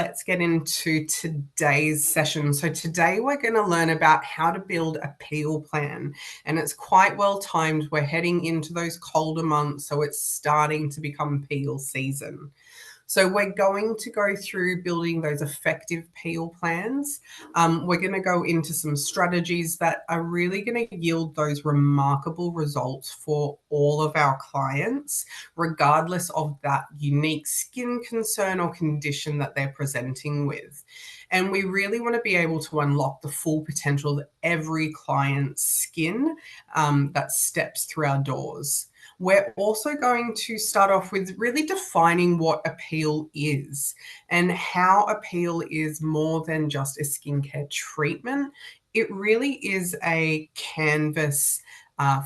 Let's get into today's session. So today we're going to learn about how to build a peel plan, and it's quite well timed. We're heading into those colder months, so it's starting to become peel season. So we're going to go through building those effective peel plans. We're going to go into some strategies that are really going to yield those remarkable results for all of our clients, regardless of that unique skin concern or condition that they're presenting with. And we really want to be able to unlock the full potential of every client's skin that steps through our doors. We're also going to start off with really defining what a peel is and how a peel is more than just a skincare treatment. It really is a canvas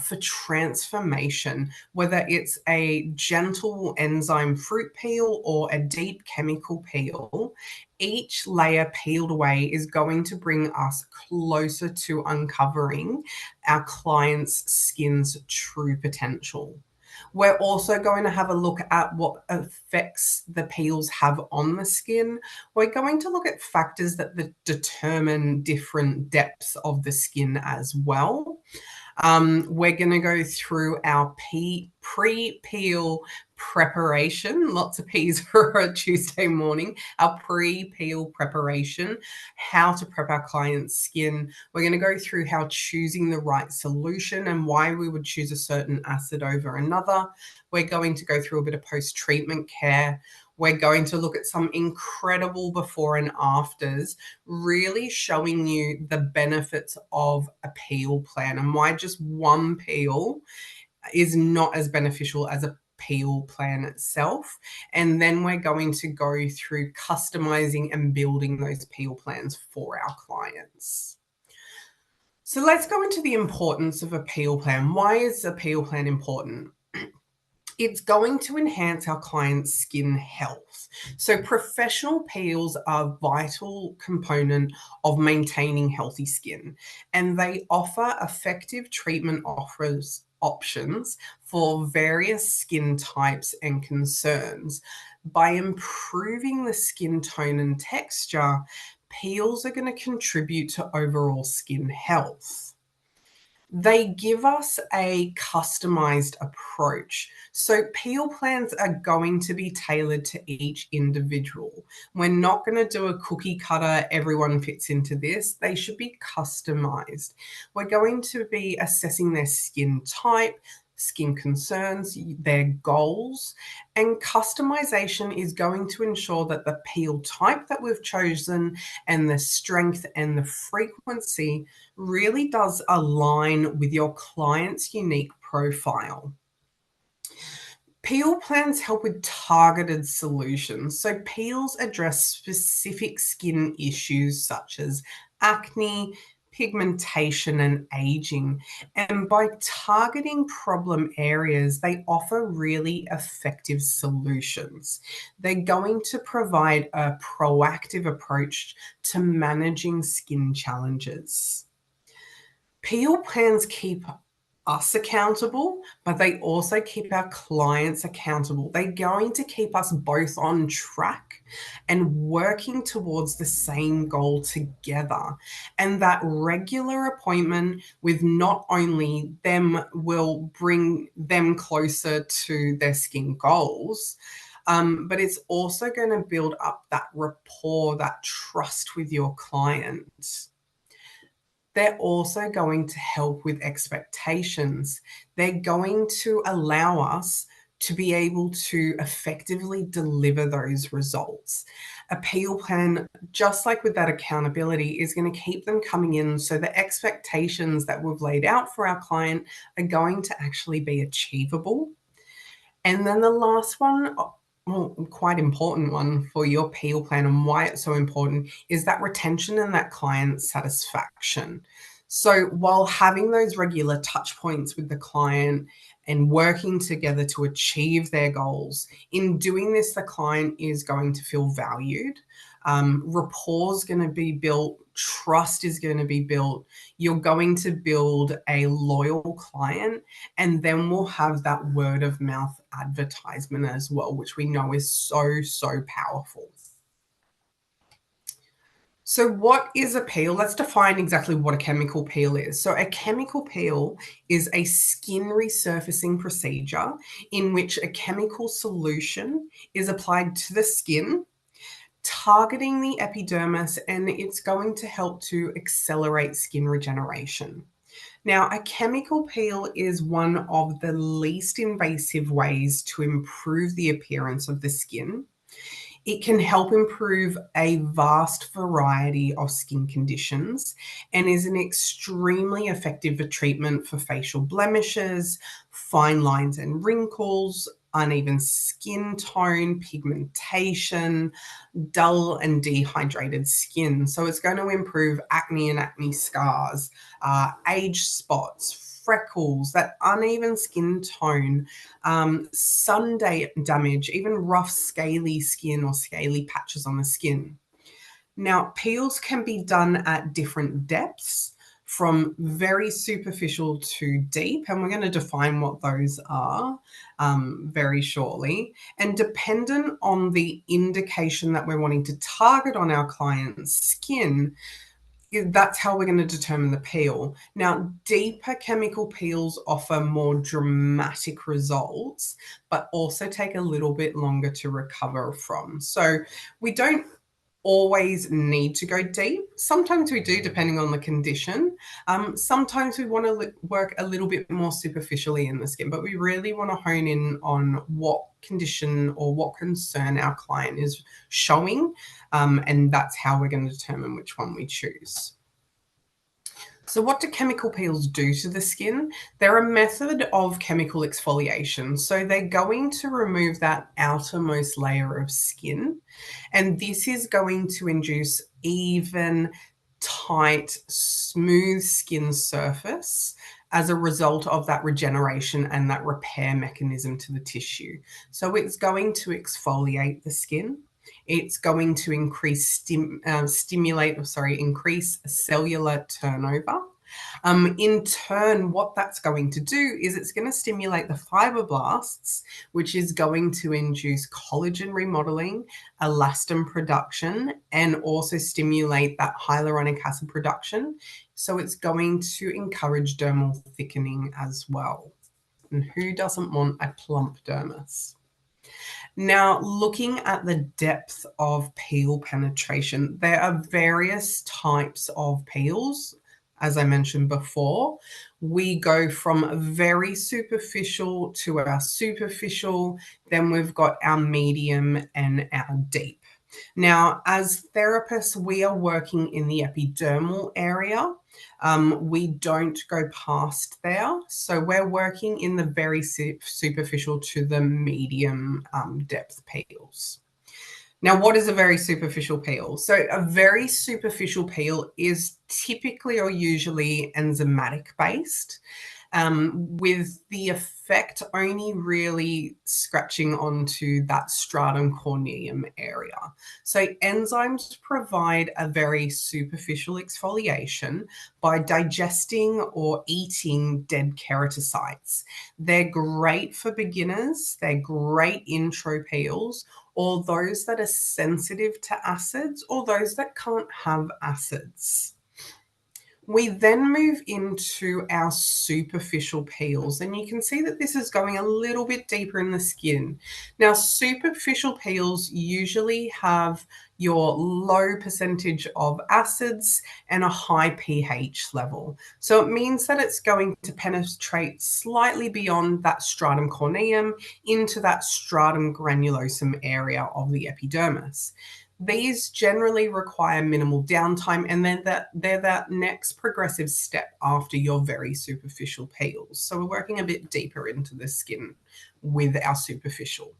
for transformation, whether it's a gentle enzyme fruit peel or a deep chemical peel. Each layer peeled away is going to bring us closer to uncovering our client's skin's true potential. We're also going to have a look at what effects the peels have on the skin. We're going to look at factors that determine different depths of the skin as well. We're going to go through our pre-peel preparation, lots of P's for a Tuesday morning, our pre-peel preparation, how to prep our client's skin. We're going to go through how choosing the right solution and why we would choose a certain acid over another. We're going to go through a bit of post-treatment care. We're going to look at some incredible before and afters, really showing you the benefits of a peel plan and why just one peel is not as beneficial as a peel plan itself. And then we're going to go through customizing and building those peel plans for our clients. So let's go into the importance of a peel plan. Why is a peel plan important? It's going to enhance our client's skin health. So professional peels are a vital component of maintaining healthy skin, and they offer effective treatment options for various skin types and concerns. By improving the skin tone and texture, peels are going to contribute to overall skin health. They give us a customized approach. So peel plans are going to be tailored to each individual. We're not going to do a cookie cutter, everyone fits into this. They should be customized. We're going to be assessing their skin type, skin concerns, their goals, and customization is going to ensure that the peel type that we've chosen and the strength and the frequency really does align with your client's unique profile. Peel plans help with targeted solutions. So peels address specific skin issues such as acne, pigmentation, and aging. And by targeting problem areas, they offer really effective solutions. They're going to provide a proactive approach to managing skin challenges. Peel plans keep us accountable, but they also keep our clients accountable. They're going to keep us both on track and working towards the same goal together. And that regular appointment with not only them will bring them closer to their skin goals, but it's also going to build up that rapport, that trust with your clients. They're also going to help with expectations. They're going to allow us to be able to effectively deliver those results. A peel plan, just like with that accountability, is going to keep them coming in so the expectations that we've laid out for our client are going to actually be achievable. And then the last one, well, quite important one for your peel plan and why it's so important is that retention and that client satisfaction. So while having those regular touch points with the client and working together to achieve their goals, in doing this, the client is going to feel valued. Rapport is going to be built, trust is going to be built. You're going to build a loyal client, and then we'll have that word of mouth advertisement as well, which we know is so, so powerful. So what is a peel? Let's define exactly what a chemical peel is. So a chemical peel is a skin resurfacing procedure in which a chemical solution is applied to the skin, targeting the epidermis, and it's going to help to accelerate skin regeneration. Now, a chemical peel is one of the least invasive ways to improve the appearance of the skin. It can help improve a vast variety of skin conditions and is an extremely effective treatment for facial blemishes, fine lines and wrinkles, uneven skin tone, pigmentation, dull and dehydrated skin. So it's going to improve acne and acne scars, age spots, freckles, that uneven skin tone, damage, even rough scaly skin or scaly patches on the skin. Now, peels can be done at different depths, from very superficial to deep, and we're going to define what those are very shortly. And dependent on the indication that we're wanting to target on our client's skin, that's how we're going to determine the peel. Now, deeper chemical peels offer more dramatic results, but also take a little bit longer to recover from. So we don't always need to go deep. Sometimes we do, depending on the condition. Sometimes we want to work a little bit more superficially in the skin, but we really want to hone in on what condition or what concern our client is showing, and that's how we're going to determine which one we choose. So what do chemical peels do to the skin? They're a method of chemical exfoliation. So they're going to remove that outermost layer of skin, and this is going to induce even, tight, smooth skin surface as a result of that regeneration and that repair mechanism to the tissue. So it's going to exfoliate the skin. It's going to increase cellular turnover. In turn, what that's going to do is it's going to stimulate the fibroblasts, which is going to induce collagen remodeling, elastin production, and also stimulate that hyaluronic acid production. So it's going to encourage dermal thickening as well. And who doesn't want a plump dermis? Now, looking at the depth of peel penetration, there are various types of peels. As I mentioned before, we go from very superficial to our superficial, then we've got our medium and our deep. Now, as therapists, we are working in the epidermal area. We don't go past there. So we're working in the very superficial to the medium depth peels. Now, what is a very superficial peel? So a very superficial peel is typically or usually enzymatic based, with the effect only really scratching onto that stratum corneum area. So enzymes provide a very superficial exfoliation by digesting or eating dead keratocytes. They're great for beginners. They're great intro peels, or those that are sensitive to acids, or those that can't have acids. We then move into our superficial peels, and you can see that this is going a little bit deeper in the skin. Now, superficial peels usually have your low percentage of acids and a high pH level. So it means that it's going to penetrate slightly beyond that stratum corneum into that stratum granulosum area of the epidermis. These generally require minimal downtime, and then they're that next progressive step after your very superficial peels. So we're working a bit deeper into the skin with our superficial.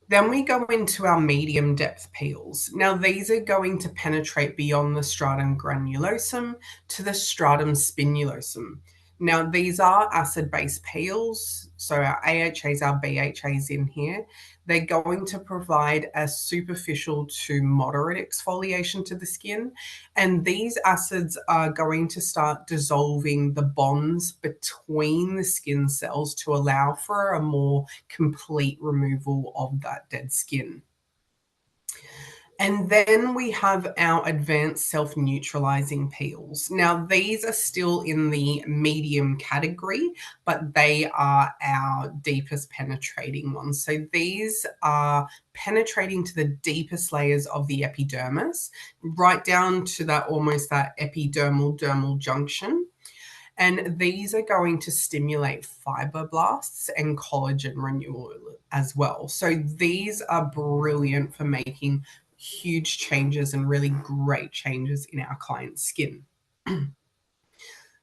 Then we go into our medium depth peels. Now, these are going to penetrate beyond the stratum granulosum to the stratum spinulosun. Now, these are acid-base peels, so our AHAs, our BHAs in here. They're going to provide a superficial to moderate exfoliation to the skin, and these acids are going to start dissolving the bonds between the skin cells to allow for a more complete removal of that dead skin. And then we have our advanced self-neutralizing peels. Now, these are still in the medium category, but they are our deepest penetrating ones. So these are penetrating to the deepest layers of the epidermis, right down to that almost that epidermal dermal junction. And these are going to stimulate fibroblasts and collagen renewal as well. So these are brilliant for making huge changes and really great changes in our client's skin.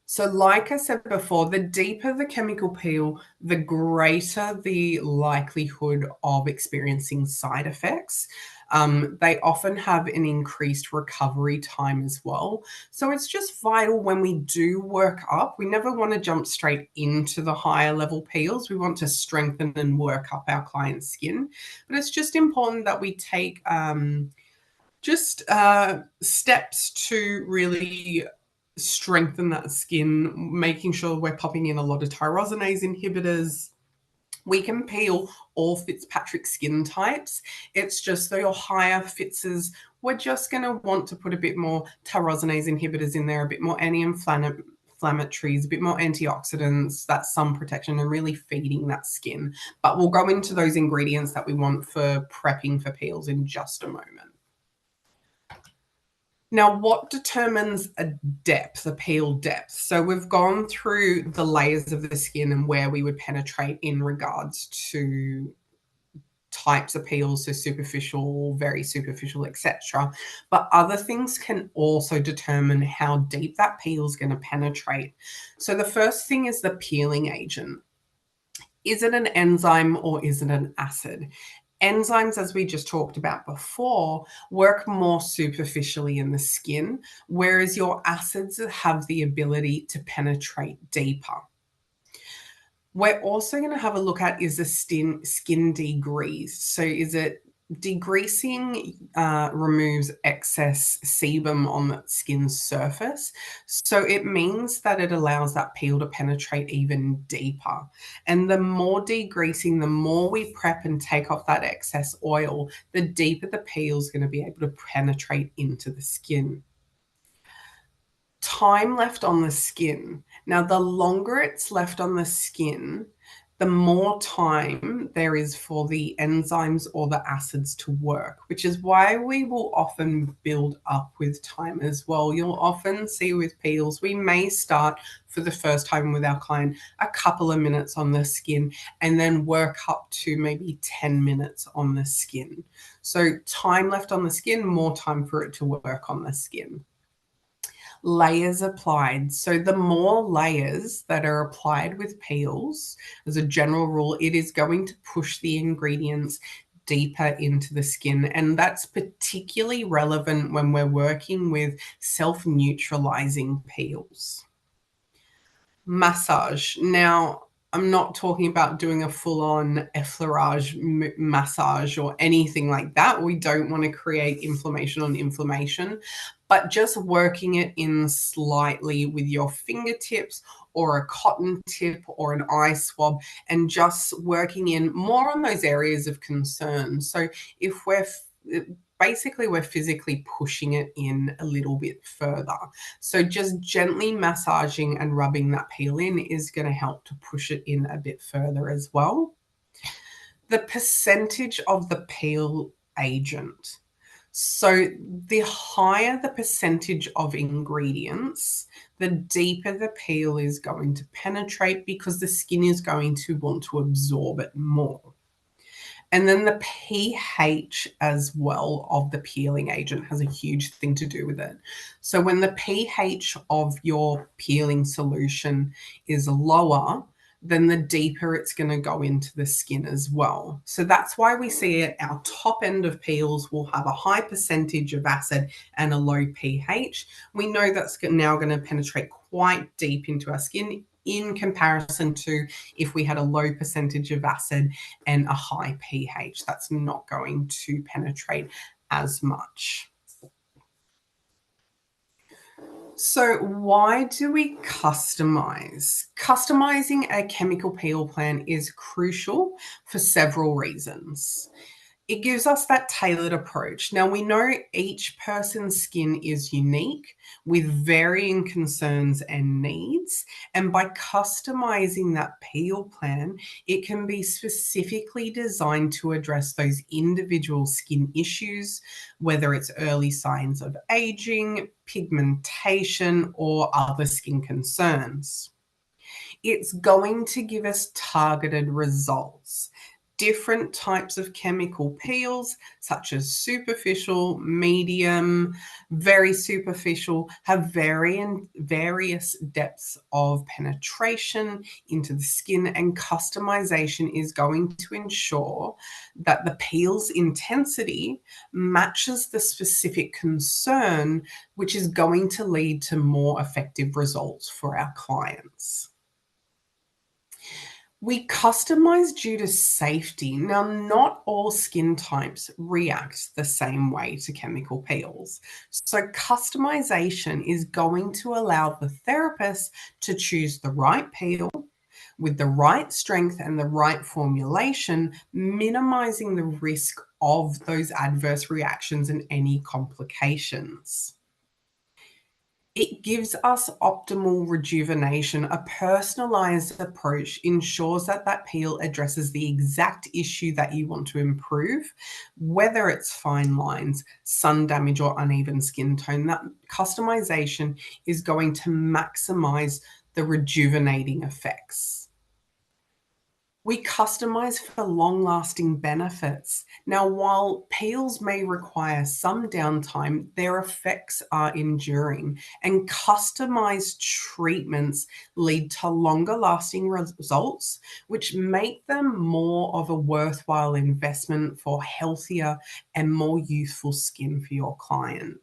So like I said before, the deeper the chemical peel, the greater the likelihood of experiencing side effects. They often have an increased recovery time as well. So it's just vital when we do work up, we never want to jump straight into the higher level peels. We want to strengthen and work up our client's skin. But it's just important that we take steps to really strengthen that skin, making sure we're popping in a lot of tyrosinase inhibitors. We can peel all Fitzpatrick skin types. It's just the higher Fitzes, we're just going to want to put a bit more tyrosinase inhibitors in there, a bit more anti-inflammatories, a bit more antioxidants, that sun protection, and really feeding that skin. But we'll go into those ingredients that we want for prepping for peels in just a moment. Now, what determines a depth, a peel depth? So we've gone through the layers of the skin and where we would penetrate in regards to types of peels, so superficial, very superficial, etc. But other things can also determine how deep that peel is going to penetrate. So the first thing is the peeling agent. Is it an enzyme or is it an acid? Enzymes, as we just talked about before, work more superficially in the skin, whereas your acids have the ability to penetrate deeper. We're also going to have a look at, is the skin degreased? So is it degreasing removes excess sebum on the skin's surface. So it means that it allows that peel to penetrate even deeper. And the more degreasing, the more we prep and take off that excess oil, the deeper the peel is going to be able to penetrate into the skin. Time left on the skin. Now, the longer it's left on the skin, the more time there is for the enzymes or the acids to work, which is why we will often build up with time as well. You'll often see with peels, we may start for the first time with our client a couple of minutes on the skin and then work up to maybe 10 minutes on the skin. So time left on the skin, more time for it to work on the skin. Layers applied. So the more layers that are applied with peels, as a general rule, it is going to push the ingredients deeper into the skin. And that's particularly relevant when we're working with self-neutralizing peels. Massage. Now, I'm not talking about doing a full-on effleurage massage or anything like that. We don't want to create inflammation on inflammation, but just working it in slightly with your fingertips or a cotton tip or an eye swab, and just working in more on those areas of concern. So if we're basically we're physically pushing it in a little bit further. So just gently massaging and rubbing that peel in is going to help to push it in a bit further as well. The percentage of the peel agent. So the higher the percentage of ingredients, the deeper the peel is going to penetrate, because the skin is going to want to absorb it more. And then the pH as well of the peeling agent has a huge thing to do with it. So when the pH of your peeling solution is lower, then the deeper it's going to go into the skin as well. So that's why we see it, our top end of peels will have a high percentage of acid and a low pH. We know that's now going to penetrate quite deep into our skin, in comparison to if we had a low percentage of acid and a high pH. That's not going to penetrate as much. So why do we customize? Customizing a chemical peel plan is crucial for several reasons. It gives us that tailored approach. Now, we know each person's skin is unique with varying concerns and needs. And by customizing that peel plan, it can be specifically designed to address those individual skin issues, whether it's early signs of aging, pigmentation, or other skin concerns. It's going to give us targeted results. Different types of chemical peels, such as superficial, medium, very superficial, have various depths of penetration into the skin, and customization is going to ensure that the peel's intensity matches the specific concern, which is going to lead to more effective results for our clients. We customize due to safety. Now, not all skin types react the same way to chemical peels. So, customization is going to allow the therapist to choose the right peel with the right strength and the right formulation, minimizing the risk of those adverse reactions and any complications. It gives us optimal rejuvenation. A personalized approach ensures that that peel addresses the exact issue that you want to improve, whether it's fine lines, sun damage, or uneven skin tone. That customization is going to maximize the rejuvenating effects. We customize for long-lasting benefits. Now, while peels may require some downtime, their effects are enduring, and customized treatments lead to longer-lasting results, which make them more of a worthwhile investment for healthier and more youthful skin for your client.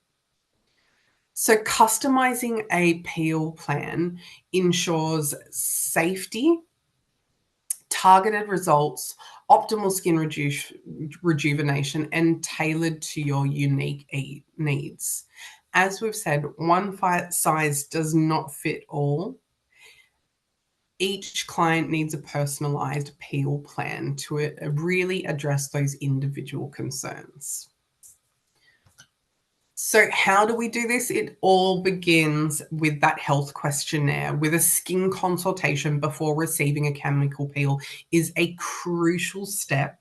So, customizing a peel plan ensures safety, targeted results, optimal skin rejuvenation, and tailored to your unique needs. As we've said, one size does not fit all. Each client needs a personalized peel plan to really address those individual concerns. So, how do we do this? It all begins with that health questionnaire, with a skin consultation before receiving a chemical peel is a crucial step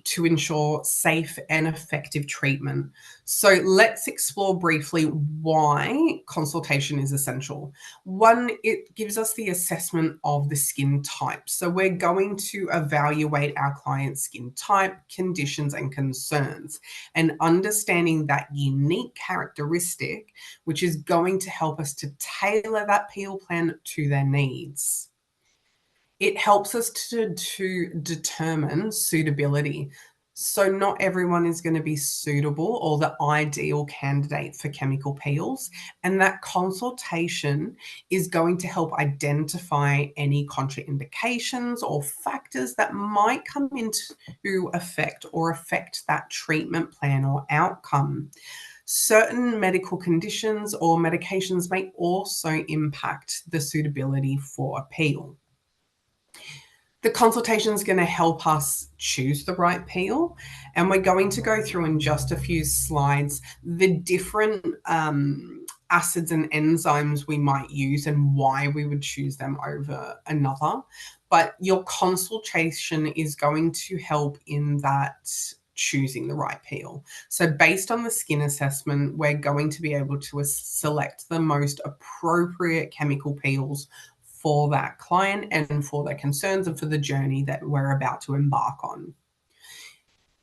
to ensure safe and effective treatment. So let's explore briefly why consultation is essential. One, it gives us the assessment of the skin type. So we're going to evaluate our client's skin type, conditions, and concerns, and understanding that unique characteristic, which is going to help us to tailor that peel plan to their needs. It helps us to determine suitability. So not everyone is going to be suitable or the ideal candidate for chemical peels, and that consultation is going to help identify any contraindications or factors that might come into effect or affect that treatment plan or outcome. Certain medical conditions or medications may also impact the suitability for a peel. The consultation is going to help us choose the right peel, and we're going to go through in just a few slides the different acids and enzymes we might use and why we would choose them over another. But your consultation is going to help in that choosing the right peel. So based on the skin assessment, we're going to be able to select the most appropriate chemical peels for that client and for their concerns and for the journey that we're about to embark on.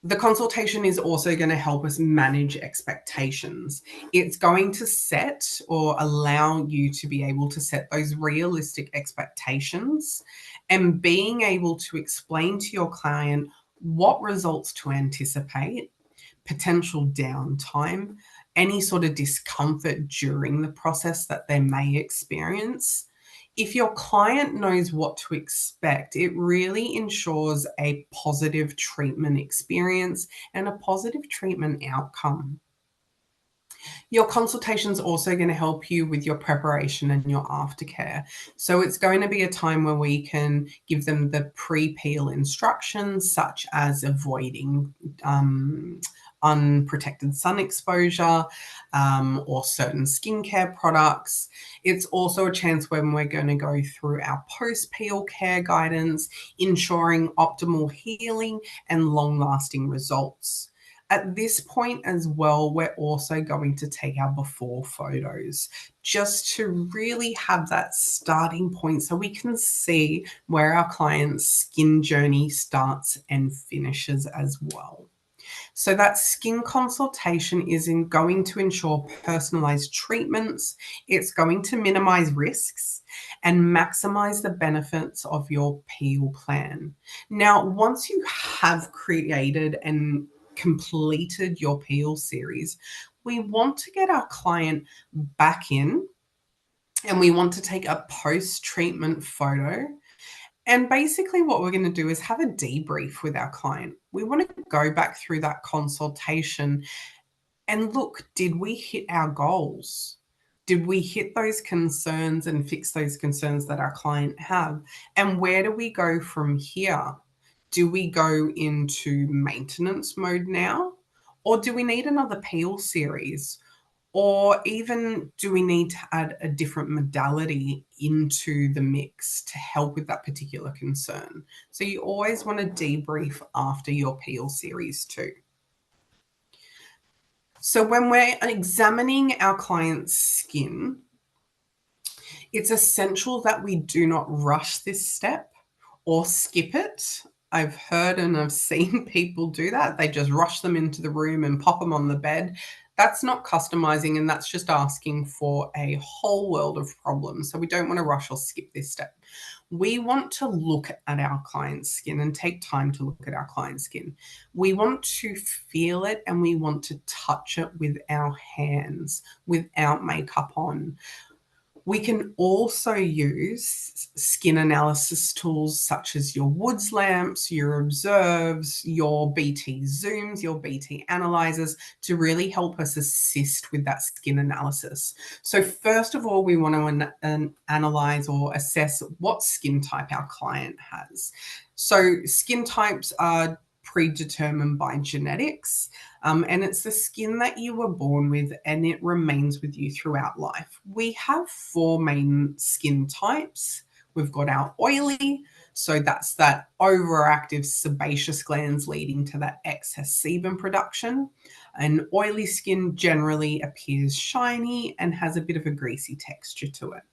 The consultation is also going to help us manage expectations. It's going to set or allow you to be able to set those realistic expectations and being able to explain to your client what results to anticipate, potential downtime, any sort of discomfort during the process that they may experience. If your client knows what to expect, it really ensures a positive treatment experience and a positive treatment outcome. Your consultation is also going to help you with your preparation and your aftercare. So it's going to be a time where we can give them the pre-peel instructions, such as avoiding unprotected sun exposure or certain skincare products. It's also a chance when we're going to go through our post-peel care guidance, ensuring optimal healing and long-lasting results. At this point as well, we're also going to take our before photos just to really have that starting point so we can see where our client's skin journey starts and finishes as well. So that skin consultation is going to ensure personalized treatments. It's going to minimize risks and maximize the benefits of your peel plan. Now, once you have created and completed your peel series, we want to get our client back in and we want to take a post-treatment photo. And basically, what we're going to do is have a debrief with our client. We want to go back through that consultation and look, did we hit our goals? Did we hit those concerns and fix those concerns that our client have? And where do we go from here? Do we go into maintenance mode now? Or do we need another peel series? Or even do we need to add a different modality into the mix to help with that particular concern? So you always want to debrief after your peel series too. So when we're examining our client's skin, it's essential that we do not rush this step or skip it. I've heard and I've seen people do that. They just rush them into the room and pop them on the bed. That's not customizing, and that's just asking for a whole world of problems. So we don't want to rush or skip this step. We want to look at our client's skin and take time to look at our client's skin. We want to feel it and we want to touch it with our hands without makeup on. We can also use skin analysis tools such as your Woods lamps, your Observes, your BT Zooms, your BT analyzers to really help us assist with that skin analysis. So first of all, we want to analyze or assess what skin type our client has. So skin types are predetermined by genetics. And it's the skin that you were born with and it remains with you throughout life. We have four main skin types. We've got our oily, so that's that overactive sebaceous glands leading to that excess sebum production. And oily skin generally appears shiny and has a bit of a greasy texture to it.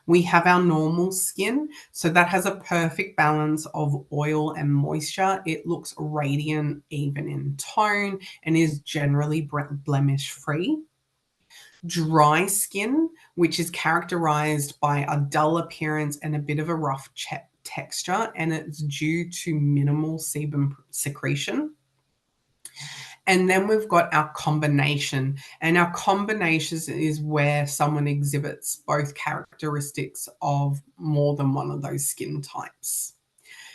We have our normal skin, so that has a perfect balance of oil and moisture. It looks radiant, even in tone, and is generally blemish free. Dry skin, which is characterized by a dull appearance and a bit of a rough texture, and it's due to minimal sebum secretion. And then we've got our combination. And our combinations is where someone exhibits both characteristics of more than one of those skin types.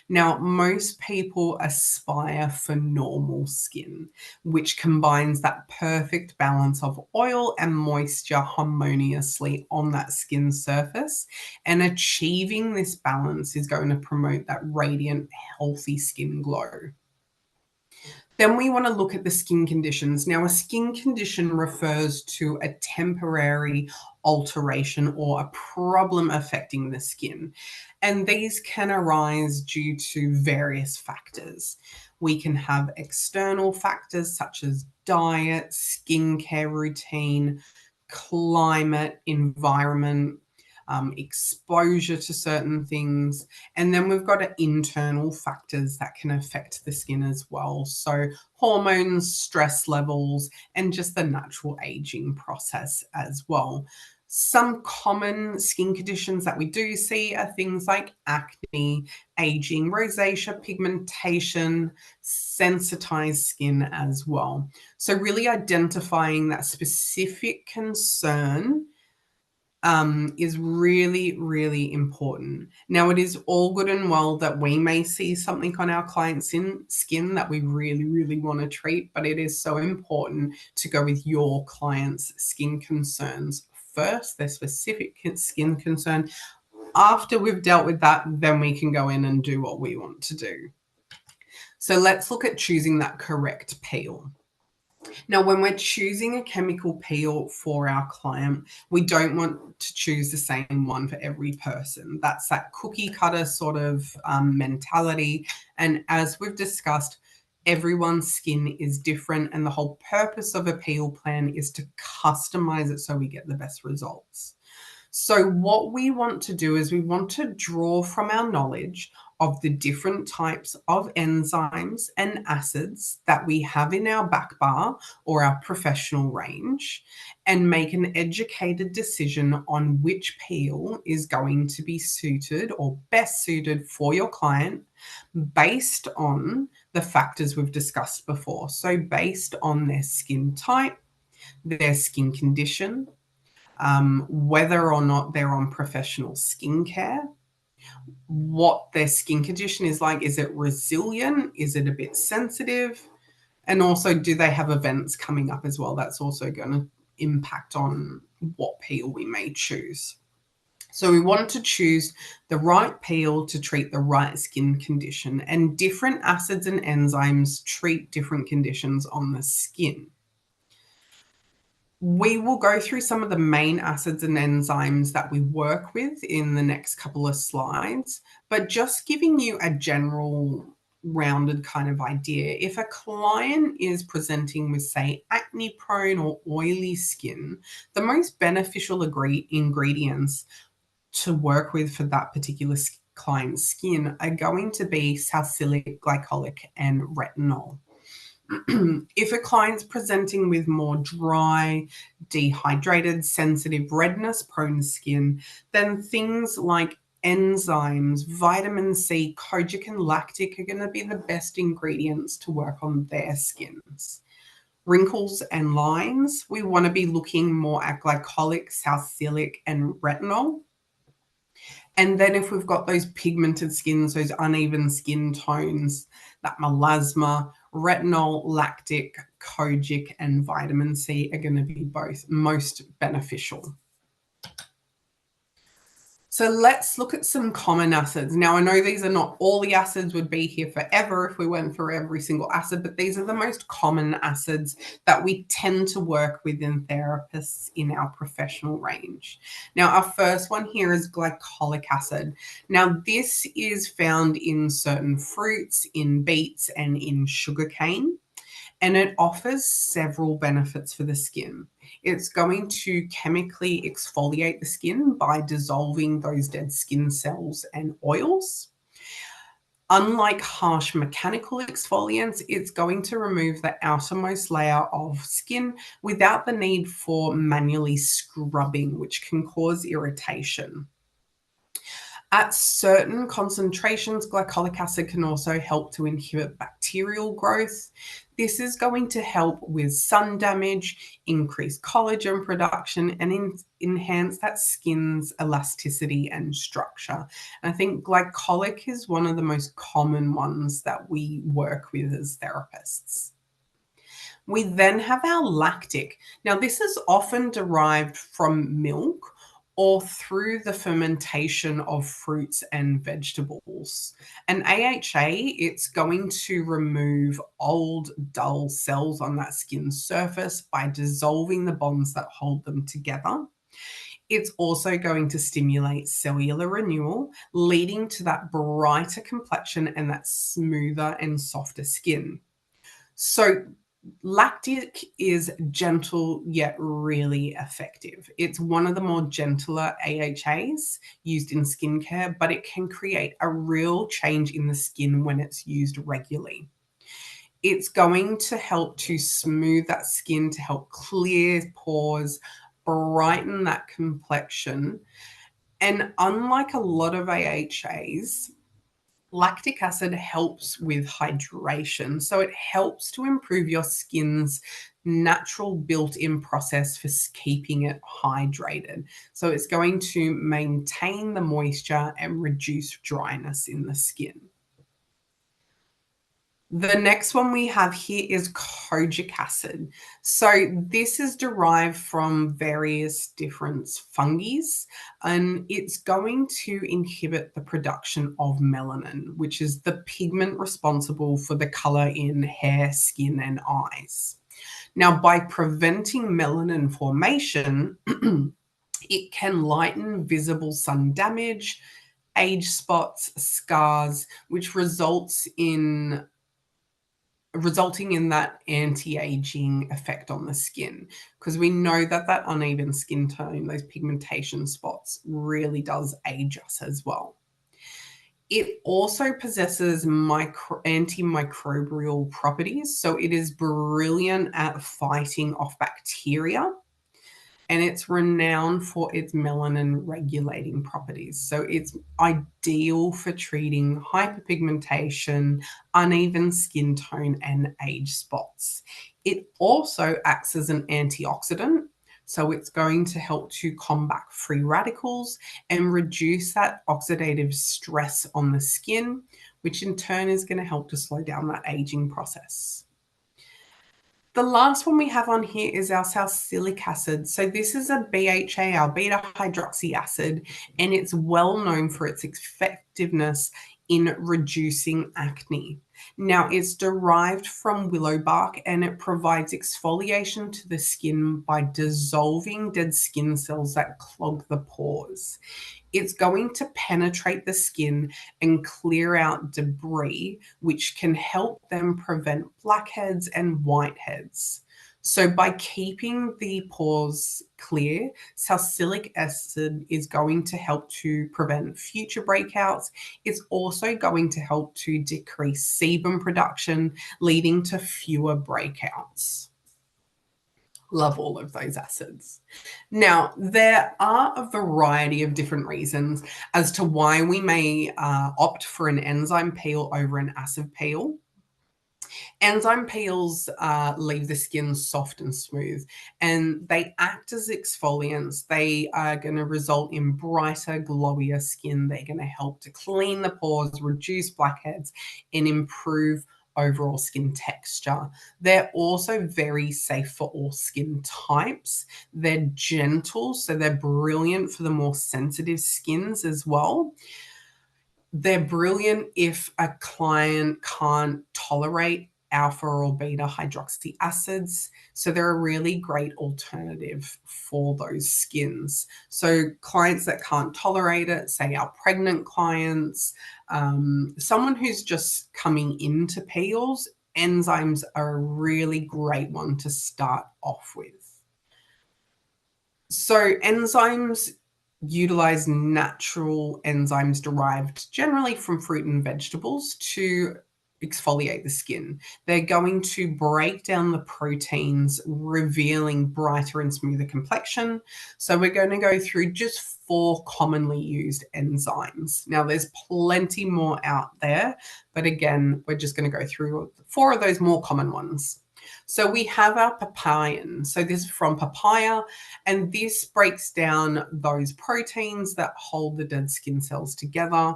Now, most people aspire for normal skin, which combines that perfect balance of oil and moisture harmoniously on that skin surface. And achieving this balance is going to promote that radiant, healthy skin glow. Then we want to look at the skin conditions. Now, a skin condition refers to a temporary alteration or a problem affecting the skin. And these can arise due to various factors. We can have external factors such as diet, skincare routine, climate, environment, exposure to certain things. And then we've got internal factors that can affect the skin as well. So hormones, stress levels, and just the natural aging process as well. Some common skin conditions that we do see are things like acne, aging, rosacea, pigmentation, sensitized skin as well. So really identifying that specific concern is really, really important. Now, it is all good and well that we may see something on our client's skin that we really, really want to treat, but it is so important to go with your client's skin concerns first, their specific skin concern. After we've dealt with that, then we can go in and do what we want to do. So let's look at choosing that correct peel. Now, when we're choosing a chemical peel for our client, we don't want to choose the same one for every person. That's that cookie cutter sort of mentality. And as we've discussed, everyone's skin is different, and the whole purpose of a peel plan is to customize it so we get the best results. So, what we want to do is we want to draw from our knowledge of the different types of enzymes and acids that we have in our back bar or our professional range and make an educated decision on which peel is going to be suited or best suited for your client based on the factors we've discussed before. So, based on their skin type, their skin condition, whether or not they're on professional skincare, what their skin condition is like. Is it resilient? Is it a bit sensitive? And also, do they have events coming up as well? That's also going to impact on what peel we may choose. So we want to choose the right peel to treat the right skin condition, and different acids and enzymes treat different conditions on the skin. We will go through some of the main acids and enzymes that we work with in the next couple of slides, but just giving you a general rounded kind of idea. If a client is presenting with, say, acne prone or oily skin, the most beneficial ingredients to work with for that particular client's skin are going to be salicylic, glycolic, and retinol. If a client's presenting with more dry, dehydrated, sensitive, redness prone skin, then things like enzymes, vitamin C, kojic, and lactic are going to be the best ingredients to work on their skins. Wrinkles and lines, we want to be looking more at glycolic, salicylic, and retinol. And then if we've got those pigmented skins, those uneven skin tones, that melasma, retinol, lactic, kojic, and vitamin C are going to be both most beneficial. So let's look at some common acids. Now, I know these are not all the acids, would be here forever if we went through every single acid, but these are the most common acids that we tend to work with in therapists in our professional range. Now, our first one here is glycolic acid. Now, this is found in certain fruits, in beets, and in sugarcane, and it offers several benefits for the skin. It's going to chemically exfoliate the skin by dissolving those dead skin cells and oils. Unlike harsh mechanical exfoliants, it's going to remove the outermost layer of skin without the need for manually scrubbing, which can cause irritation. At certain concentrations, glycolic acid can also help to inhibit bacterial growth. This is going to help with sun damage, increase collagen production, and enhance that skin's elasticity and structure. And I think glycolic is one of the most common ones that we work with as therapists. We then have our lactic. Now, this is often derived from milk or through the fermentation of fruits and vegetables. And AHA, it's going to remove old, dull cells on that skin surface by dissolving the bonds that hold them together. It's also going to stimulate cellular renewal, leading to that brighter complexion and that smoother and softer skin. So lactic is gentle yet really effective. It's one of the more gentler AHAs used in skincare, but it can create a real change in the skin when it's used regularly. It's going to help to smooth that skin, to help clear pores, brighten that complexion. And unlike a lot of AHAs, lactic acid helps with hydration. So it helps to improve your skin's natural built-in process for keeping it hydrated. So it's going to maintain the moisture and reduce dryness in the skin. The next one we have here is kojic acid. So this is derived from various different fungi, and it's going to inhibit the production of melanin, which is the pigment responsible for the color in hair, skin, and eyes. Now, by preventing melanin formation, it can lighten visible sun damage, age spots, scars, which resulting in that anti-aging effect on the skin, because we know that that uneven skin tone, those pigmentation spots, really does age us as well. It also possesses antimicrobial properties, so it is brilliant at fighting off bacteria, and it's renowned for its melanin regulating properties. So it's ideal for treating hyperpigmentation, uneven skin tone, and age spots. It also acts as an antioxidant. So it's going to help to combat free radicals and reduce that oxidative stress on the skin, which in turn is going to help to slow down that aging process. The last one we have on here is our salicylic acid. So this is a BHA, our beta hydroxy acid, and it's well known for its effectiveness in reducing acne. Now, it's derived from willow bark, and it provides exfoliation to the skin by dissolving dead skin cells that clog the pores. It's going to penetrate the skin and clear out debris, which can help them prevent blackheads and whiteheads. So by keeping the pores clear, salicylic acid is going to help to prevent future breakouts. It's also going to help to decrease sebum production, leading to fewer breakouts. Love all of those acids. Now, there are a variety of different reasons as to why we may opt for an enzyme peel over an acid peel. Enzyme peels leave the skin soft and smooth, and they act as exfoliants. They are going to result in brighter, glowier skin. They're going to help to clean the pores, reduce blackheads, and improve overall skin texture. They're also very safe for all skin types. They're gentle, so they're brilliant for the more sensitive skins as well. They're brilliant if a client can't tolerate alpha or beta hydroxy acids. So they're a really great alternative for those skins. So clients that can't tolerate it, say our pregnant clients, someone who's just coming into peels, enzymes are a really great one to start off with. So enzymes utilize natural enzymes derived generally from fruit and vegetables to exfoliate the skin. They're going to break down the proteins, revealing brighter and smoother complexion. So we're going to go through just 4 commonly used enzymes. Now, there's plenty more out there, but again, we're just going to go through 4 of those more common ones. So we have our papain. So this is from papaya, and this breaks down those proteins that hold the dead skin cells together.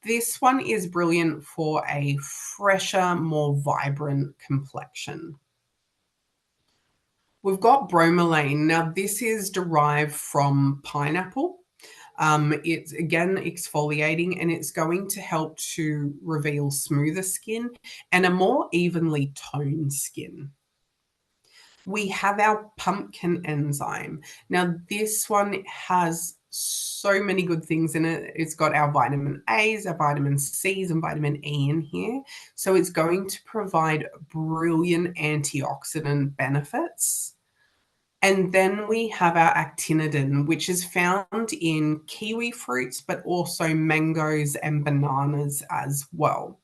This one is brilliant for a fresher, more vibrant complexion. We've got bromelain. Now, this is derived from pineapple. It's again exfoliating, and it's going to help to reveal smoother skin and a more evenly toned skin. We have our pumpkin enzyme. Now, this one has so many good things in it. It's got our vitamin A's, our vitamin C's, and vitamin E in here. So it's going to provide brilliant antioxidant benefits. And then we have our actinidin, which is found in kiwi fruits, but also mangoes and bananas as well.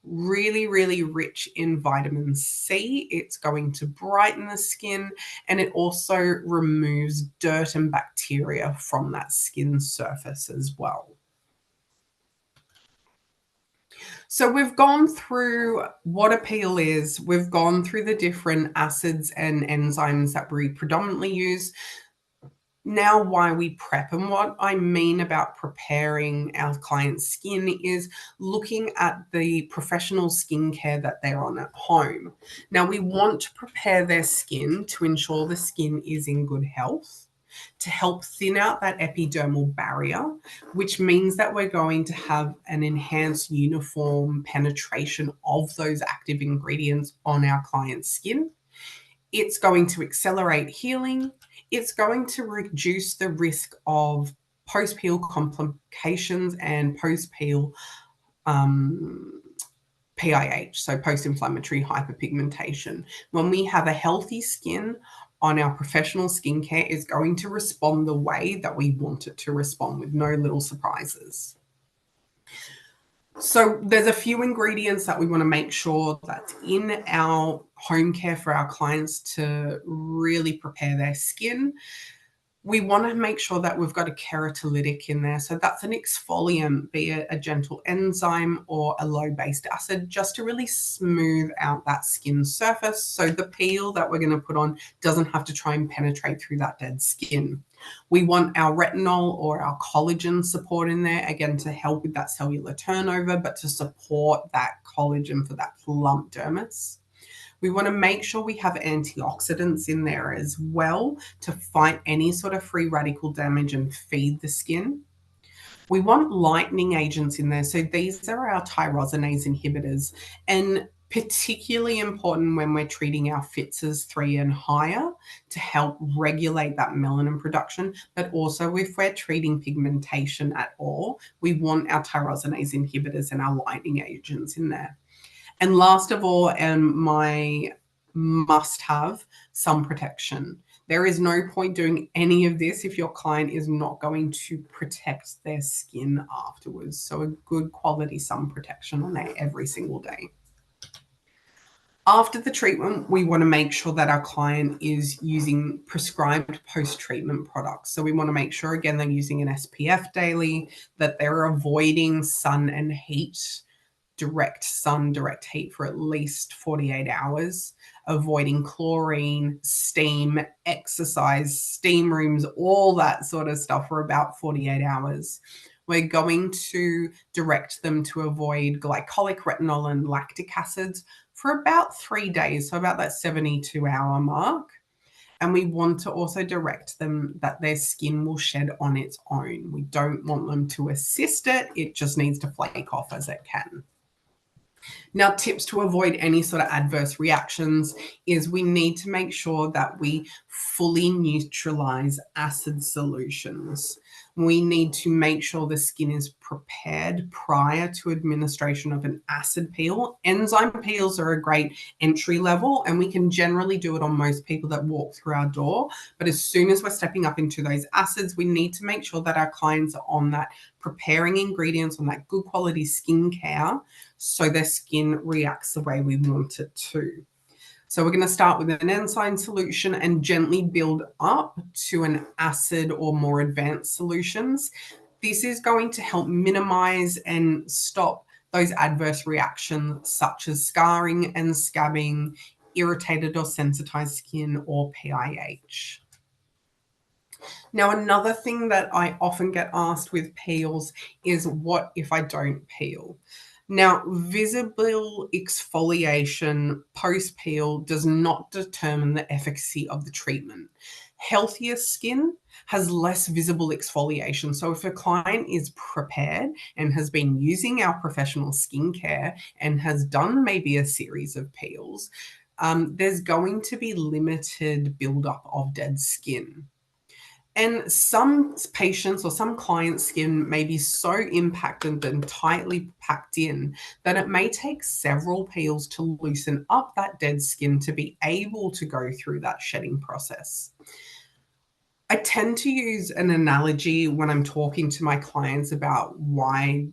Really, really rich in vitamin C. It's going to brighten the skin, and it also removes dirt and bacteria from that skin surface as well. So we've gone through what a peel is. We've gone through the different acids and enzymes that we predominantly use. Now, why we prep, and what I mean about preparing our client's skin is looking at the professional skincare that they're on at home. Now, we want to prepare their skin to ensure the skin is in good health, to help thin out that epidermal barrier, which means that we're going to have an enhanced uniform penetration of those active ingredients on our client's skin. It's going to accelerate healing. It's going to reduce the risk of post-peel complications and post-peel PIH, so post-inflammatory hyperpigmentation. When we have a healthy skin on our professional skincare, is going to respond the way that we want it to respond, with no little surprises. So there's a few ingredients that we want to make sure that's in our home care for our clients to really prepare their skin. We want to make sure that we've got a keratolytic in there. So that's an exfoliant, be it a gentle enzyme or a low-based acid, just to really smooth out that skin surface. So the peel that we're going to put on doesn't have to try and penetrate through that dead skin. We want our retinol or our collagen support in there, again, to help with that cellular turnover, but to support that collagen for that plump dermis. We want to make sure we have antioxidants in there as well to fight any sort of free radical damage and feed the skin. We want lightening agents in there. So these are our tyrosinase inhibitors, and particularly important when we're treating our PHITSs 3 and higher to help regulate that melanin production. But also if we're treating pigmentation at all, we want our tyrosinase inhibitors and our lightening agents in there. And last of all, and my must have, sun protection. There is no point doing any of this if your client is not going to protect their skin afterwards. So a good quality sun protection on there every single day. After the treatment, we want to make sure that our client is using prescribed post-treatment products. So we want to make sure, again, they're using an SPF daily, that they're avoiding sun and heat, direct sun, direct heat for at least 48 hours, avoiding chlorine, steam, exercise, steam rooms, all that sort of stuff for about 48 hours. We're going to direct them to avoid glycolic, retinol, and lactic acids for about 3 days, so about that 72-hour mark. And we want to also direct them that their skin will shed on its own. We don't want them to assist it. It just needs to flake off as it can. Now, tips to avoid any sort of adverse reactions is we need to make sure that we fully neutralize acid solutions. We need to make sure the skin is prepared prior to administration of an acid peel. Enzyme peels are a great entry level, and we can generally do it on most people that walk through our door. But as soon as we're stepping up into those acids, we need to make sure that our clients are on that preparing ingredients, on that good quality skincare, so their skin reacts the way we want it to. So we're going to start with an enzyme solution and gently build up to an acid or more advanced solutions. This is going to help minimize and stop those adverse reactions such as scarring and scabbing, irritated or sensitized skin, or PIH. Now, another thing that I often get asked with peels is, what if I don't peel? Now, visible exfoliation post-peel does not determine the efficacy of the treatment. Healthier skin has less visible exfoliation. So if a client is prepared and has been using our professional skincare and has done maybe a series of peels, there's going to be limited buildup of dead skin. And some patients or some clients' skin may be so impacted and tightly packed in that it may take several peels to loosen up that dead skin to be able to go through that shedding process. I tend to use an analogy when I'm talking to my clients about why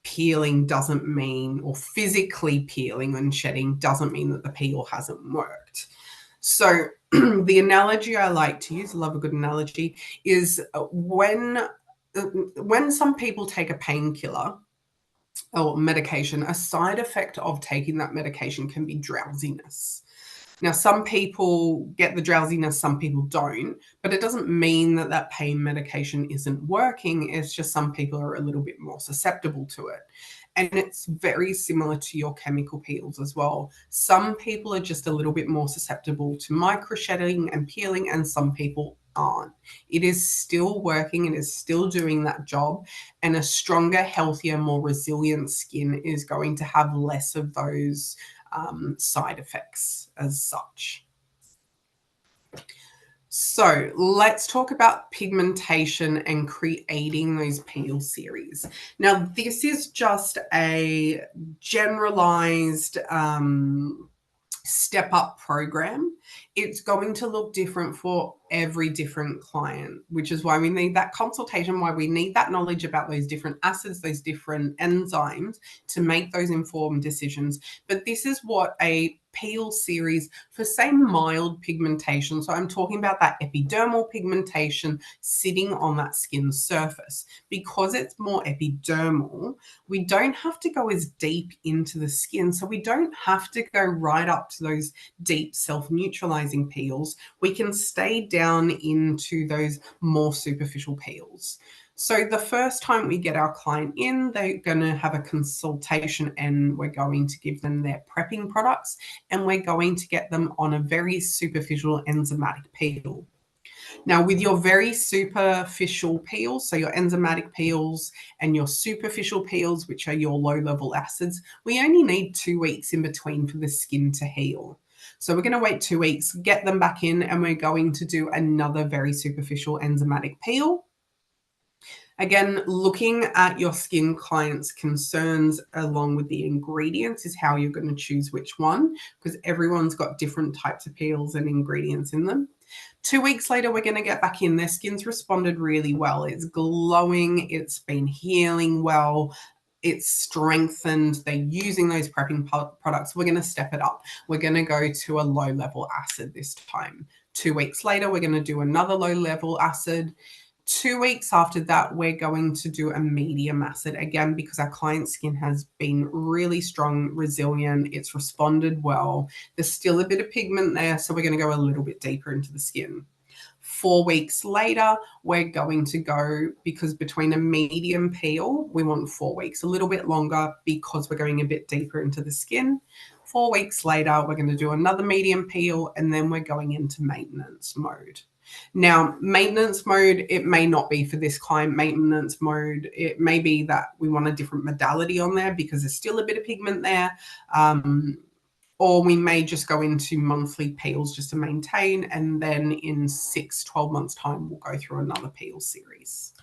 peeling doesn't mean, or physically peeling and shedding doesn't mean that the peel hasn't worked. So the analogy I like to use, I love a good analogy, is when some people take a painkiller, or medication, a side effect of taking that medication can be drowsiness. Now, some people get the drowsiness, some people don't, but it doesn't mean that that pain medication isn't working. It's just some people are a little bit more susceptible to it. And it's very similar to your chemical peels as well. Some people are just a little bit more susceptible to micro shedding and peeling, and some people aren't. It is still working, it is still doing that job, and a stronger, healthier, more resilient skin is going to have less of those side effects as such. So let's talk about pigmentation and creating those peel series. Now, this is just a generalized step up program. It's going to look different for every different client, which is why we need that consultation, why we need that knowledge about those different acids, those different enzymes to make those informed decisions. But this is what a peel series for, say, mild pigmentation. So I'm talking about that epidermal pigmentation sitting on that skin surface. Because it's more epidermal, we don't have to go as deep into the skin. So we don't have to go right up to those deep self-neutralizing peels. We can stay down into those more superficial peels. So the first time we get our client in, they're going to have a consultation and we're going to give them their prepping products and we're going to get them on a very superficial enzymatic peel. Now, with your very superficial peels, so your enzymatic peels and your superficial peels, which are your low-level acids, we only need 2 weeks in between for the skin to heal. So we're going to wait 2 weeks, get them back in, and we're going to do another very superficial enzymatic peel. Again, looking at your skin client's concerns along with the ingredients is how you're going to choose which one, because everyone's got different types of peels and ingredients in them. 2 weeks later, we're going to get back in. Their skin's responded really well. It's glowing. It's been healing well. It's strengthened. They're using those prepping products. We're going to step it up. We're going to go to a low-level acid this time. 2 weeks later, we're going to do another low-level acid. 2 weeks after that, we're going to do a medium acid again because our client's skin has been really strong, resilient. It's responded well. There's still a bit of pigment there, so we're going to go a little bit deeper into the skin. 4 weeks later, we're going to go, because between a medium peel, we want 4 weeks, a little bit longer because we're going a bit deeper into the skin. 4 weeks later, we're going to do another medium peel, and then we're going into maintenance mode. Now, maintenance mode, it may not be for this client. Maintenance mode, it may be that we want a different modality on there because there's still a bit of pigment there. Or we may just go into monthly peels just to maintain, and then in 6-12 months time, we'll go through another peel series.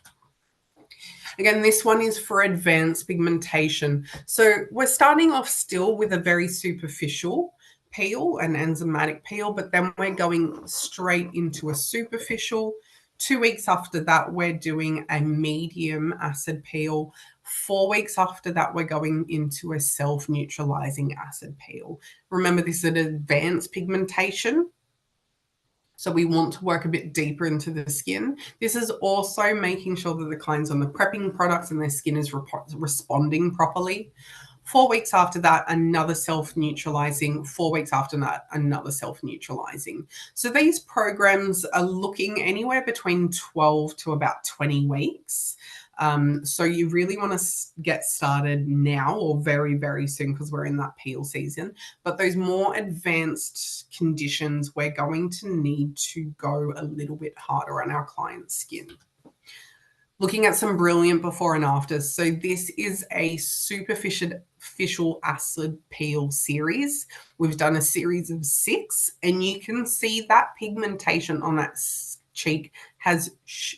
Again, this one is for advanced pigmentation. So we're starting off still with a very superficial peel, an enzymatic peel, but then we're going straight into a superficial. 2 weeks after that, we're doing a medium acid peel. 4 weeks after that, we're going into a self-neutralizing acid peel. Remember, this is an advanced pigmentation. So we want to work a bit deeper into the skin. This is also making sure that the client's on the prepping products and their skin is responding properly. 4 weeks after that, another self-neutralizing. 4 weeks after that, another self-neutralizing. So these programs are looking anywhere between 12 to about 20 weeks. So you really want to get started now or very, very soon because we're in that peel season. But those more advanced conditions, we're going to need to go a little bit harder on our client's skin. Looking at some brilliant before and afters. So this is a superficial acid peel series. We've done a series of 6, and you can see that pigmentation on that cheek has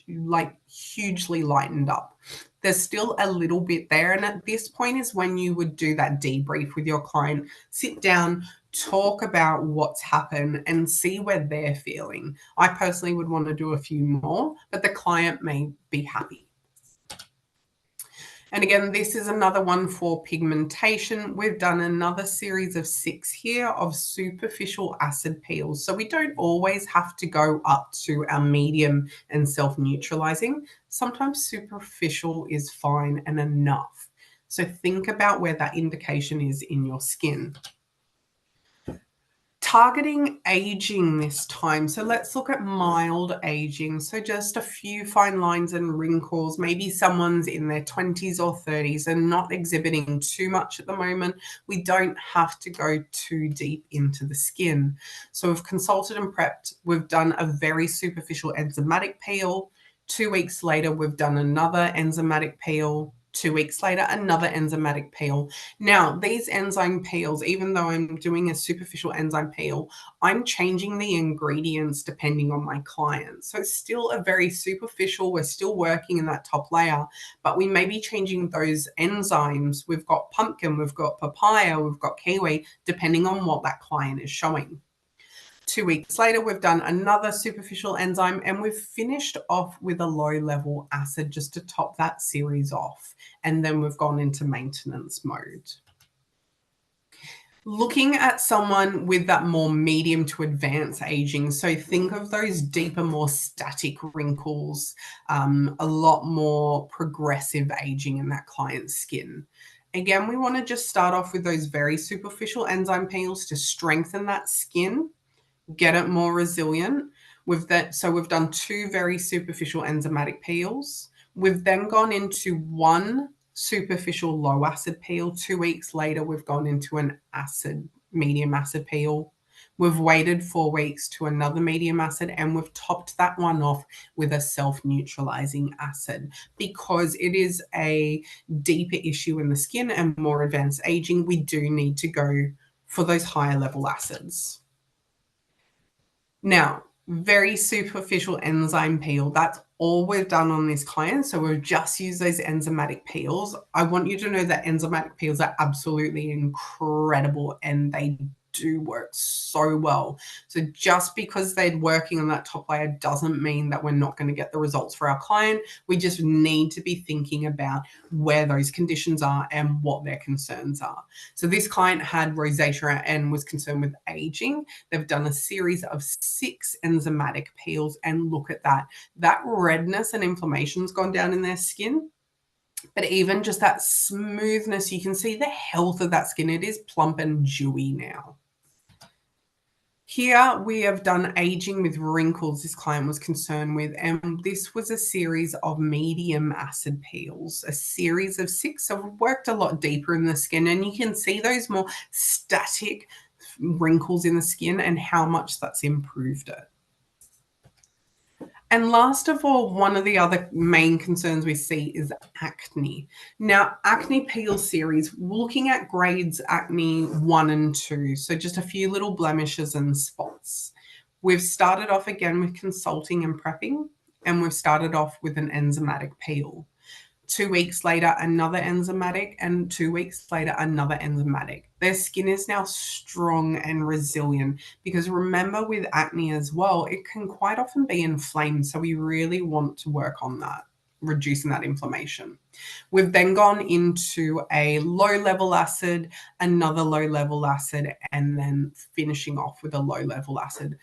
like hugely lightened up. There's still a little bit there, and at this point is when you would do that debrief with your client. Sit down, talk about what's happened and see where they're feeling. I personally would want to do a few more, but the client may be happy. And again, this is another one for pigmentation. We've done another series of 6 here of superficial acid peels. So we don't always have to go up to our medium and self-neutralizing. Sometimes superficial is fine and enough. So think about where that indication is in your skin. Targeting aging this time. So let's look at mild aging. So just a few fine lines and wrinkles. Maybe someone's in their 20s or 30s and not exhibiting too much at the moment. We don't have to go too deep into the skin. So we've consulted and prepped. We've done a very superficial enzymatic peel. 2 weeks later, we've done another enzymatic peel. 2 weeks later, another enzymatic peel. Now, these enzyme peels, even though I'm doing a superficial enzyme peel, I'm changing the ingredients depending on my client. So it's still a very superficial, we're still working in that top layer, but we may be changing those enzymes. We've got pumpkin, we've got papaya, we've got kiwi, depending on what that client is showing. 2 weeks later, we've done another superficial enzyme and we've finished off with a low-level acid just to top that series off. And then we've gone into maintenance mode. Looking at someone with that more medium to advanced aging, so think of those deeper, more static wrinkles, a lot more progressive aging in that client's skin. Again, we want to just start off with those very superficial enzyme peels to strengthen that skin, get it more resilient. So we've done 2 very superficial enzymatic peels. We've then gone into 1 superficial low acid peel. 2 weeks later, we've gone into an medium acid peel. We've waited 4 weeks to another medium acid, and we've topped that one off with a self-neutralizing acid. Because it is a deeper issue in the skin and more advanced aging, we do need to go for those higher level acids. Now, very superficial enzyme peel, that's all we've done on this client. So we've just used those enzymatic peels. I want you to know that enzymatic peels are absolutely incredible and they do work so well. So just because they're working on that top layer doesn't mean that we're not going to get the results for our client. We just need to be thinking about where those conditions are and what their concerns are. So this client had rosacea and was concerned with aging. They've done a series of 6 enzymatic peels, and look at that. That redness and inflammation's gone down in their skin. But even just that smoothness, you can see the health of that skin. It is plump and dewy now. Here we have done aging with wrinkles this client was concerned with, and this was a series of medium acid peels, a series of 6. So we've worked a lot deeper in the skin, and you can see those more static wrinkles in the skin and how much that's improved it. And last of all, one of the other main concerns we see is acne. Now, acne peel series, looking at grades acne 1 and 2, so just a few little blemishes and spots. We've started off again with consulting and prepping, and we've started off with an enzymatic peel. 2 weeks later, another enzymatic, and 2 weeks later, another enzymatic. Their skin is now strong and resilient because remember with acne as well, it can quite often be inflamed. So we really want to work on that, reducing that inflammation. We've then gone into a low-level acid, another low-level acid, and then finishing off with a low-level acid.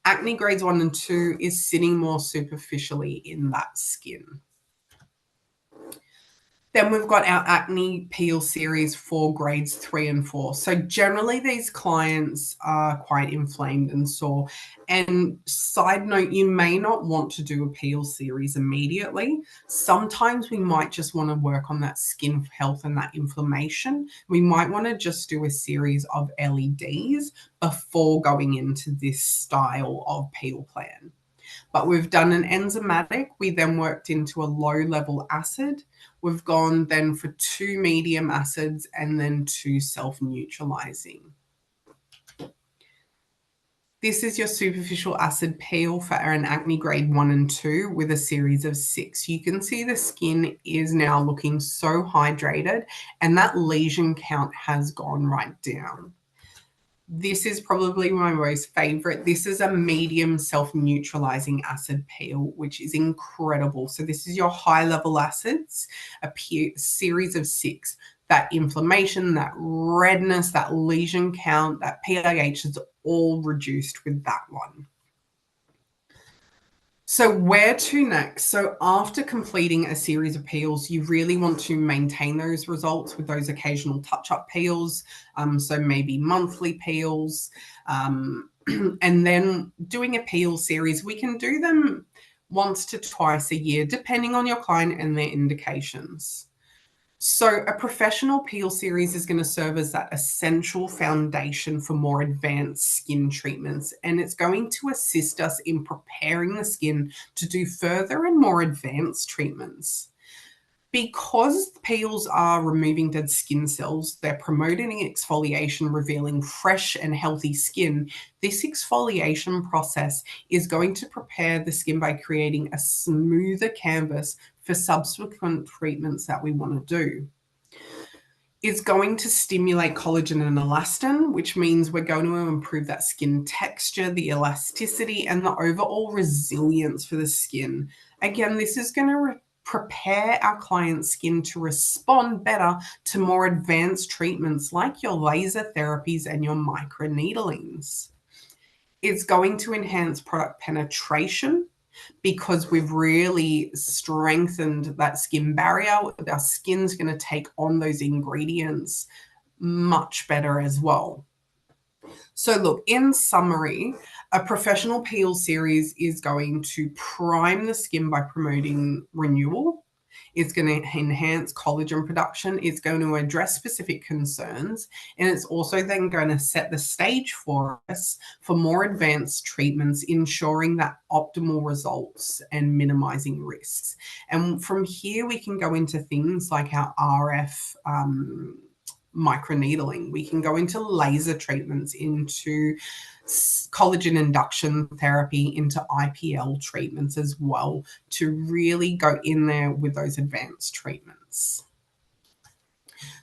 Acne grades 1 and 2 is sitting more superficially in that skin. Then we've got our acne peel series for grades 3 and 4. So generally these clients are quite inflamed and sore. And side note, you may not want to do a peel series immediately. Sometimes we might just want to work on that skin health and that inflammation. We might want to just do a series of LEDs before going into this style of peel plan. But we've done an enzymatic. We then worked into a low-level acid. We've gone then for 2 medium acids and then 2 self-neutralizing. This is your superficial acid peel for an acne grade 1 and 2 with a series of 6. You can see the skin is now looking so hydrated and that lesion count has gone right down. This is probably my most favorite. This is a medium self-neutralizing acid peel, which is incredible. So this is your high-level acids, a series of 6. That inflammation, that redness, that lesion count, that PIH is all reduced with that one. So where to next? So after completing a series of peels, you really want to maintain those results with those occasional touch-up peels. So maybe monthly peels, and then doing a peel series. We can do them once to twice a year, depending on your client and their indications. So, a professional peel series is going to serve as that essential foundation for more advanced skin treatments, and it's going to assist us in preparing the skin to do further and more advanced treatments. Because peels are removing dead skin cells, they're promoting exfoliation, revealing fresh and healthy skin. This exfoliation process is going to prepare the skin by creating a smoother canvas for subsequent treatments that we want to do. It's going to stimulate collagen and elastin, which means we're going to improve that skin texture, the elasticity, and the overall resilience for the skin. Again, this is going to prepare our client's skin to respond better to more advanced treatments like your laser therapies and your microneedlings. It's going to enhance product penetration because we've really strengthened that skin barrier. Our skin's going to take on those ingredients much better as well. So, look, in summary, a professional peel series is going to prime the skin by promoting renewal. It's going to enhance collagen production. It's going to address specific concerns. And it's also then going to set the stage for us for more advanced treatments, ensuring that optimal results and minimizing risks. And from here, we can go into things like our RF microneedling. We can go into laser treatments, into collagen induction therapy, into IPL treatments as well, to really go in there with those advanced treatments.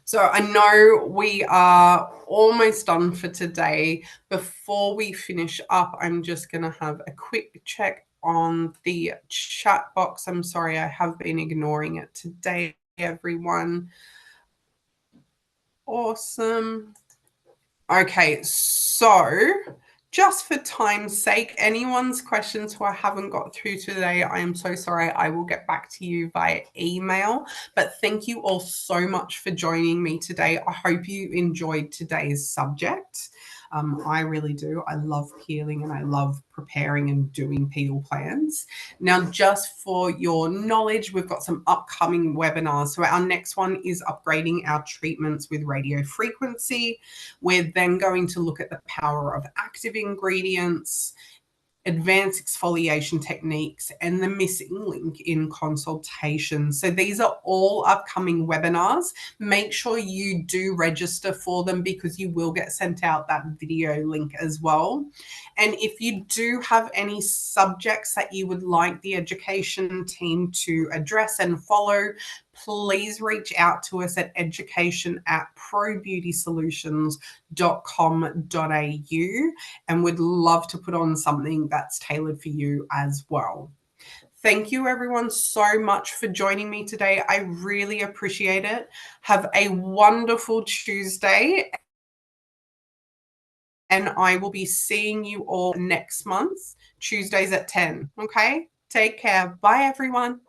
So I know we are almost done for today. Before we finish up, I'm just going to have a quick check on the chat box. I'm sorry, I have been ignoring it today, everyone. Awesome. Okay, so just for time's sake, anyone's questions who I haven't got through today, I am so sorry. I will get back to you via email. But thank you all so much for joining me today. I hope you enjoyed today's subject. I really do. I love peeling and I love preparing and doing peel plans. Now, just for your knowledge, we've got some upcoming webinars. So our next one is upgrading our treatments with radio frequency. We're then going to look at the power of active ingredients, advanced exfoliation techniques, and the missing link in consultation. So these are all upcoming webinars. Make sure you do register for them because you will get sent out that video link as well. And if you do have any subjects that you would like the education team to address and follow, please reach out to us at education@probeautysolutions.com.au, and we'd love to put on something that's tailored for you as well. Thank you, everyone, so much for joining me today. I really appreciate it. Have a wonderful Tuesday, and I will be seeing you all next month, Tuesdays at 10. Okay? Take care. Bye, everyone.